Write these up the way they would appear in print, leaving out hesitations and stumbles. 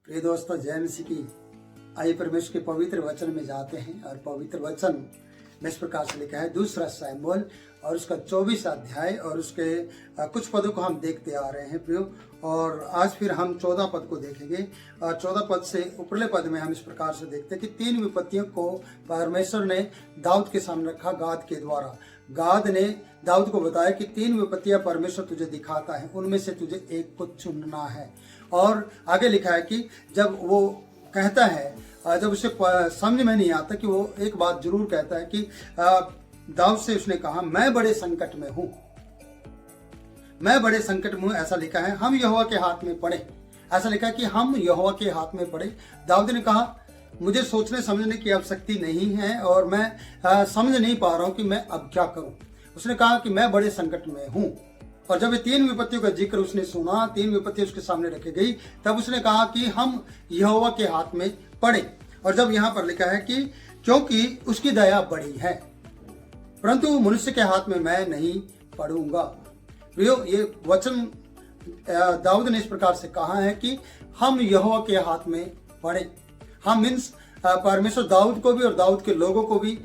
प्रिय दोस्तों, जय मसीह की। आइए परमेश्वर के पवित्र वचन में जाते हैं। और पवित्र वचन में इस प्रकार से लिखा है, दूसरा शमूएल और उसका 24 अध्याय और उसके कुछ पदों को हम देखते आ रहे हैं प्रियो। और आज फिर हम 14 पद को देखेंगे। और 14 पद से ऊपरले पद में हम इस प्रकार से देखते हैं कि 3 विपत्तियों को परमेश्वर ने दाऊद के सामने रखा गाद के द्वारा। गाद ने दाऊद को बताया कि 3 विपत्तियां परमेश्वर तुझे दिखाता है, उनमें से तुझे एक को चुनना है। और आगे लिखा है कि जब वो कहता है, जब उसे समझ में नहीं आता कि वो एक बात जरूर कहता है कि दाऊद से उसने कहा, मैं बड़े संकट में हूं, मैं बड़े संकट में हूं। ऐसा लिखा है, हम यहोवा के हाथ में पड़े। ऐसा लिखा है कि हम यहोवा के हाथ में पड़े। दाऊद ने कहा, मुझे सोचने समझने की अब शक्ति नहीं है और मैं समझ नहीं पा रहा हूं कि मैं अब क्या करूं। उसने कहा कि मैं बड़े संकट में हूं। और जब ये 3 विपत्तियों का जिक्र उसने सुना, 3 विपत्तियां उसके सामने रखी गई, तब उसने कहा कि हम यहोवा के हाथ में पड़े। और जब यहां पर लिखा है कि क्योंकि उसकी दया बड़ी है, परंतु मनुष्य के हाथ में मैं नहीं पड़ूंगा। ये वचन दाऊद ने इस प्रकार से कहा है कि हम यहोवा के हाथ में पड़े। हम मीन्स परमेश्वर दाऊद को भी और दाऊद के लोगों को भी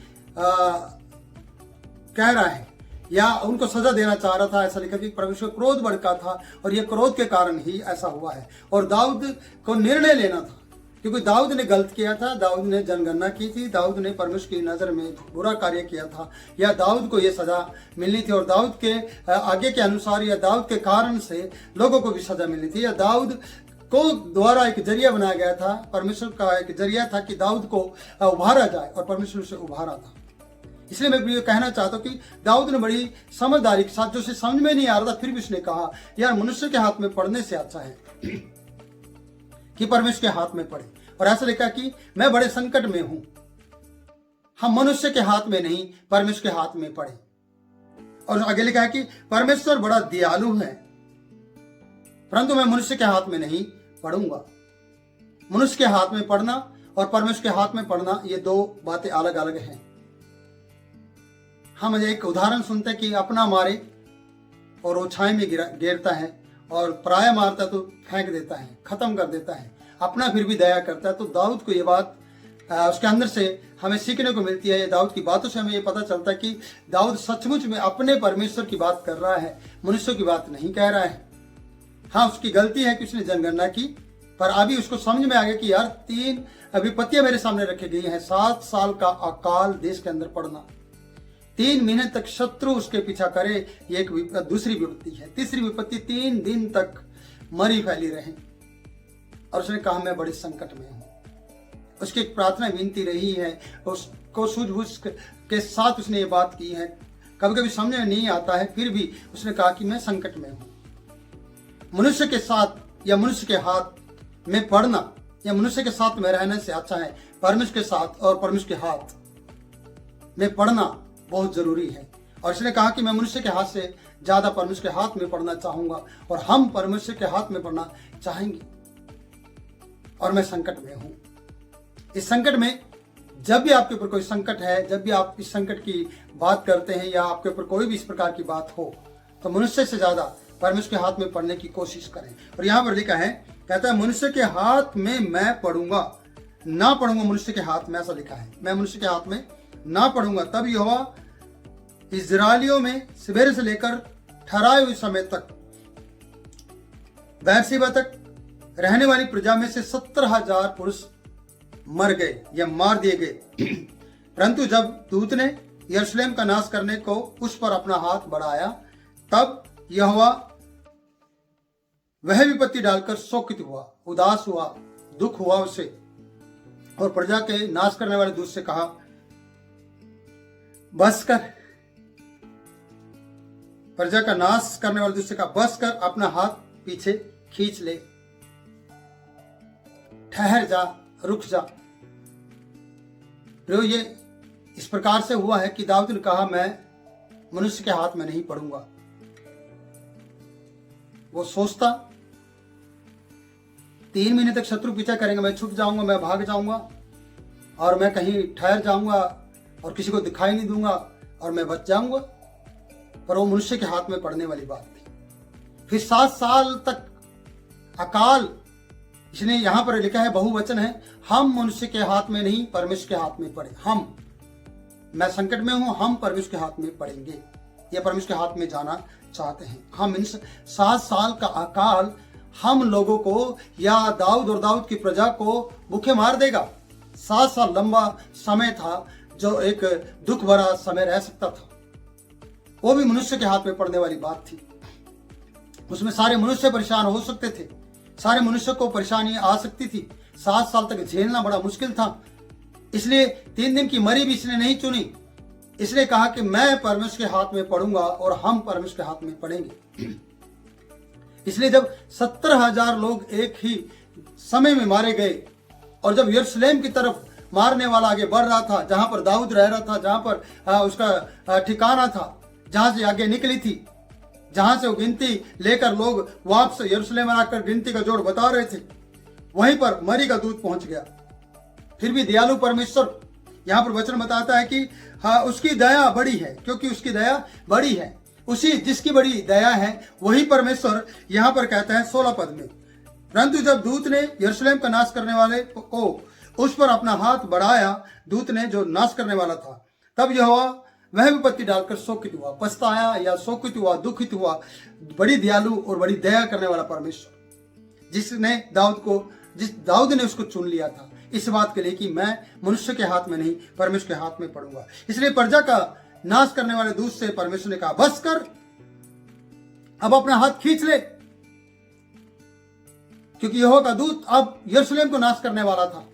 कह रहा है या उनको सजा देना चाह रहा था। ऐसा लिखा कि परमेश्वर क्रोध भड़का था और यह क्रोध के कारण ही ऐसा हुआ है। और दाऊद को निर्णय लेना था, क्योंकि दाऊद ने गलत किया था, दाऊद ने जनगणना की थी, दाऊद ने परमेश्वर की नजर में बुरा कार्य किया था, या दाऊद को यह सजा मिलनी थी। और दाऊद के आगे के अनुसार या दाऊद के कारण से लोगों को भी सजा मिलनी थी, या दाऊद को द्वारा एक जरिया बनाया गया था, परमेश्वर का एक जरिया था कि दाऊद को उभारा जाए, और परमेश्वर से उभारा था। इसलिए मैं ये कहना चाहता हूँ कि दाऊद ने बड़ी समझदारी के साथ, जो उसे समझ में नहीं आ रहा था, फिर भी उसने कहा, यार मनुष्य के हाथ में पड़ने से अच्छा है कि परमेश्वर के हाथ में पड़े। और ऐसा लिखा कि मैं बड़े संकट में हूं, हम मनुष्य के हाथ में नहीं परमेश्वर के हाथ में पड़े। और आगे लिखा है कि परमेश्वर बड़ा दयालु है, परंतु मैं मनुष्य के हाथ में नहीं पड़ूंगा। मनुष्य के हाथ में पड़ना और परमेश्वर के हाथ में पड़ना, ये 2 बातें अलग अलग हैं। हम एक उदाहरण सुनते हैं कि अपना मारे और वो छाए में गिरता है, और पराया मारता तो फेंक देता है, खत्म कर देता है, अपना फिर भी दया करता है। तो दाऊद को ये बात उसके अंदर से हमें सीखने को मिलती है। ये दाऊद की बातों से हमें ये पता चलता है कि दाऊद सचमुच में अपने परमेश्वर की बात कर रहा है, मनुष्यों की बात नहीं कह रहा है। हाँ, उसकी गलती है कि उसने जनगणना की, पर अभी उसको समझ में आ गया कि यार 3 विपत्तियां मेरे सामने रखी गई हैं। 7 साल का अकाल देश के अंदर पड़ना, 3 महीने तक शत्रु उसके पीछा करे, ये एक दूसरी विपत्ति है। तीसरी विपत्ति 3 दिन तक मरी फैली रहे। और उसने कहा, मैं बड़े संकट में हूं। उसकी एक प्रार्थना विनती रही है, उसको सूझबूझ के साथ उसने ये बात की है। कभी कभी समझ में नहीं आता है, फिर भी उसने कहा कि मैं संकट में हूं। मनुष्य के साथ या मनुष्य के हाथ में पड़ना या मनुष्य के साथ में रहने से अच्छा है परमेश्वर के साथ और परमेश्वर के हाथ में पड़ना बहुत जरूरी है। और इसने कहा कि मैं मनुष्य के हाथ से ज्यादा परमेश्वर के हाथ में पड़ना चाहूंगा, और हम परमेश्वर के हाथ में पड़ना चाहेंगे। और मैं संकट में हूं। इस संकट में जब भी आपके ऊपर कोई संकट है, जब भी आप इस संकट की बात करते हैं या आपके ऊपर कोई भी इस प्रकार की बात हो, तो मनुष्य से ज्यादा परमेश्वर के हाथ में पड़ने की कोशिश करें। और यहां पर लिखा है, कहता है मनुष्य के हाथ में मैं पड़ूंगा, ना पड़ूंगा मनुष्य के हाथ में। ऐसा लिखा है, मैं मनुष्य के हाथ में ना पड़ूंगा। तब यहोवा इस्राएलियों में सवेरे से लेकर ठहराए हुए समय तक बेर्शेबा तक रहने वाली प्रजा में से 70,000 पुरुष मर गए या मार दिए गए। परंतु जब दूत ने यरूशलेम का नाश करने को उस पर अपना हाथ बढ़ाया, तब यहोवा वह विपत्ति डालकर शोकित हुआ, उदास हुआ, दुख हुआ उसे। और प्रजा के नाश करने वाले दूत से कहा, बस कर। प्रजा का नाश करने वाले दूत से कहा, बस कर, अपना हाथ पीछे खींच ले, ठहर जा, रुक जा। तो ये इस प्रकार से हुआ है कि दाऊद ने कहा, मैं मनुष्य के हाथ में नहीं पड़ूंगा। वो सोचता 3 महीने तक शत्रु पीछा करेंगे, मैं छुप जाऊंगा, मैं भाग जाऊंगा, और मैं कहीं ठहर जाऊंगा और किसी को दिखाई नहीं दूंगा और मैं बच जाऊंगा। पर वो मनुष्य के हाथ में पड़ने वाली बात थी। फिर 7 साल तक अकाल इसलिए यहाँ पर लिखा है, बहुवचन है, हम मनुष्य के हाथ में नहीं परमेश्वर के हाथ में पड़े। हम, मैं संकट में हूं, हम परमेश्वर के हाथ में पड़ेंगे, या परमेश्वर के हाथ में जाना चाहते हैं हम। इन 7 साल का अकाल हम लोगों को या दाऊद और दाऊद की प्रजा को भूखे मार देगा। 7 साल लंबा समय था, जो एक दुख भरा समय रह सकता था। वो भी मनुष्य के हाथ में पड़ने वाली बात थी। उसमें सारे मनुष्य परेशान हो सकते थे, सारे मनुष्य को परेशानी आ सकती थी। 7 साल तक झेलना बड़ा मुश्किल था। इसलिए 3 दिन की मरी भी इसने नहीं चुनी। इसलिए कहा कि मैं परमेश्वर के हाथ में पड़ूंगा और हम परमेश्वर के हाथ में पड़ेंगे। इसलिए जब 70,000 लोग एक ही समय में मारे गए, और जब यरूशलेम की तरफ मारने वाला आगे बढ़ रहा था, जहां पर दाऊद रह रहा था, जहां पर उसका ठिकाना था, जहां से आगे निकली थी, जहां से वो गिनती लेकर लोग वापस यरूशलेम आकर गिनती का जोड़ बता रहे थे, वहीं पर मरी का दूत पहुंच गया। फिर भी दयालु परमेश्वर, यहाँ पर वचन बताता है कि हाँ, उसकी दया बड़ी है, क्योंकि उसकी दया बड़ी है। उसी जिसकी बड़ी दया है वही परमेश्वर यहाँ पर कहता है 16 पद में, परंतु जब दूत ने यरूशलेम का नाश करने वाले को उस पर अपना हाथ बढ़ाया, दूत ने जो नाश करने वाला था, तब यहोवा वह विपत्ति डालकर शोकित हुआ, पछताया या शोकित हुआ, दुखित हुआ। बड़ी दयालु और बड़ी दया करने वाला परमेश्वर, जिसने जिस दाऊद ने उसको चुन लिया था इस बात के लिए कि मैं मनुष्य के हाथ में नहीं परमेश्वर के हाथ में पड़ूंगा। इसलिए प्रजा का नाश करने वाले दूत से परमेश्वर ने कहा, बस कर, अब अपना हाथ खींच ले, क्योंकि यहोवा का दूत अब यरूशलेम को नाश करने वाला था।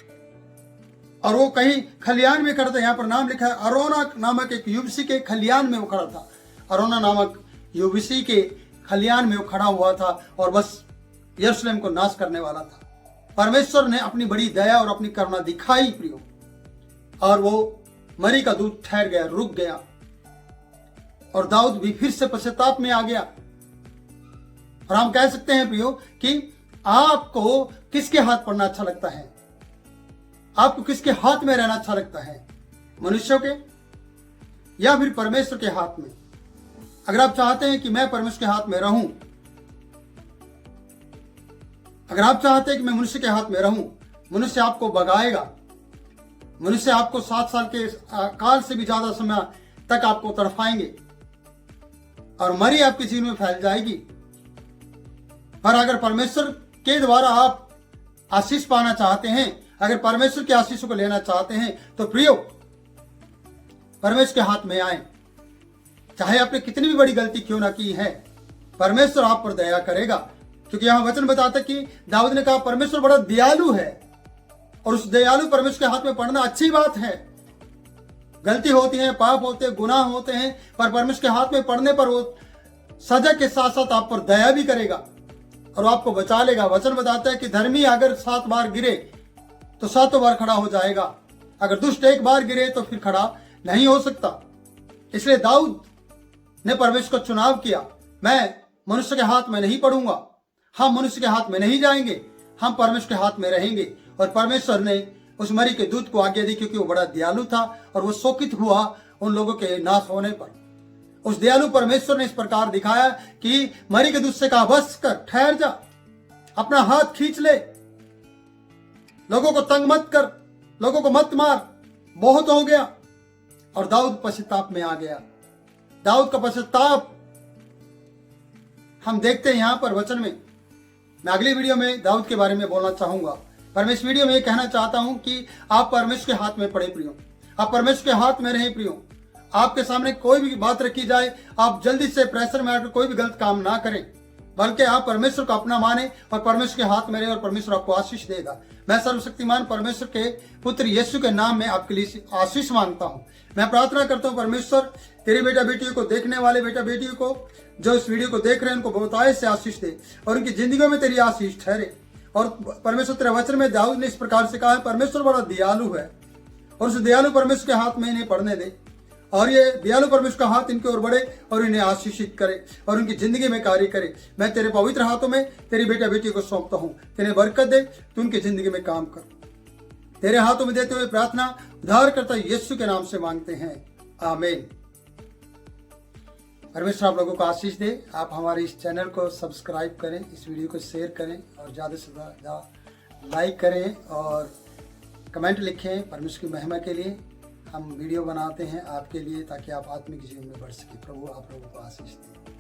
और वो कहीं खलियान में खड़ा था। यहाँ पर नाम लिखा है, अरोना नामक एक युवसी के खलियान में वो खड़ा था। अरोना नामक युवसी के खलियान में वो खड़ा हुआ था और बस यरूशलेम को नाश करने वाला था। परमेश्वर ने अपनी बड़ी दया और अपनी करुणा दिखाई प्रियो, और वो मरी का दूत ठहर गया, रुक गया, और दाऊद भी फिर से पश्चाताप में आ गया। और हम कह सकते हैं प्रियो कि आपको किसके हाथ पड़ना अच्छा लगता है? आपको किसके हाथ में रहना अच्छा लगता है? मनुष्यों के या फिर परमेश्वर के हाथ में? अगर आप चाहते हैं कि मैं परमेश्वर के हाथ में रहूं, अगर आप चाहते हैं कि मैं मनुष्य के हाथ में रहूं, मनुष्य आपको भगाएगा, मनुष्य आपको 7 साल के काल से भी ज्यादा समय तक आपको तड़फाएंगे, और मरी आपके जीवन में फैल जाएगी। पर अगर परमेश्वर के द्वारा आप आशीष पाना चाहते हैं, अगर परमेश्वर के आशीषों को लेना चाहते हैं, तो प्रियो परमेश्वर के हाथ में आए। चाहे आपने कितनी भी बड़ी गलती क्यों ना की है, परमेश्वर आप पर दया करेगा। क्योंकि यहां वचन बताता है कि दाऊद ने कहा परमेश्वर बड़ा दयालु है, और उस दयालु परमेश्वर के हाथ में पड़ना अच्छी बात है। गलती होती है, पाप होते हैं, गुनाह होते हैं, पर परमेश्वर के हाथ में पड़ने पर वो सजा के साथ साथ आप पर दया भी करेगा और आपको बचा लेगा। वचन बताता है कि धर्मी अगर 7 बार गिरे तो 7 बार खड़ा हो जाएगा, अगर दुष्ट 1 बार गिरे तो फिर खड़ा नहीं हो सकता। इसलिए दाऊद ने परमेश्वर का चुनाव किया, मैं मनुष्य के हाथ में नहीं पड़ूंगा, हम मनुष्य के हाथ में नहीं जाएंगे, हम परमेश्वर के हाथ में रहेंगे। और परमेश्वर ने उस मरी के दूत को आज्ञा दी, क्योंकि वो बड़ा दयालु था और वो शोकित हुआ उन लोगों के नाश होने पर। उस दयालु परमेश्वर ने इस प्रकार दिखाया कि मरी के दूत से कहा, बस कर, ठहर जा, अपना हाथ खींच ले, लोगों को तंग मत कर, लोगों को मत मार, बहुत हो गया। और दाऊद पश्चाताप में आ गया। दाऊद का पश्चाताप हम देखते हैं यहां पर वचन में। मैं अगली वीडियो में दाऊद के बारे में बोलना चाहूंगा, पर मैं इस वीडियो में ये कहना चाहता हूं कि आप परमेश्वर के हाथ में पड़े प्रियो, आप परमेश्वर के हाथ में रहे प्रियो। आपके सामने कोई भी बात रखी जाए, आप जल्दी से प्रेशर में आकर कोई भी गलत काम ना करें, बल्कि आप परमेश्वर को अपना माने और परमेश्वर के हाथ में रहे, और परमेश्वर आपको आशीष देगा। मैं सर्वशक्तिमान परमेश्वर के पुत्र यीशु के नाम में आपके लिए आशीष मांगता हूं। मैं प्रार्थना करता हूं परमेश्वर तेरे बेटा बेटियों को, देखने वाले बेटा बेटियों को जो इस वीडियो को देख रहे हैं, उनको बहुतायत से आशीष दे और उनकी जिंदगियों में तेरी आशीष ठहरे। और परमेश्वर तेरे वचन में दाऊद ने इस प्रकार से कहा है, परमेश्वर बड़ा दयालु है और उस दयालु परमेश्वर के हाथ में इन्हें पढ़ने दे, और ये दयालु परमेश्वर का हाथ इनके ओर बढ़े और इन्हें आशीषित करे और उनकी जिंदगी में कार्य करे। मैं तेरे पवित्र हाथों में तेरी बेटा बेटी को सौंपता हूँ, तेरे बरकत दे, तू उनकी जिंदगी में काम कर। तेरे हाथों में देते हुए प्रार्थना उद्धारकर्ता यीशु के नाम से मांगते हैं, आमीन। परमेश्वर आप लोगों को आशीष दे। आप हमारे इस चैनल को सब्सक्राइब करें, इस वीडियो को शेयर करें और ज़्यादा से ज़्यादा लाइक करें और कमेंट लिखें परमेश्वर की महिमा के लिए। हम वीडियो बनाते हैं आपके लिए ताकि आप आत्मिक जीवन में बढ़ सके। प्रभु आप लोगों को आशीष दे।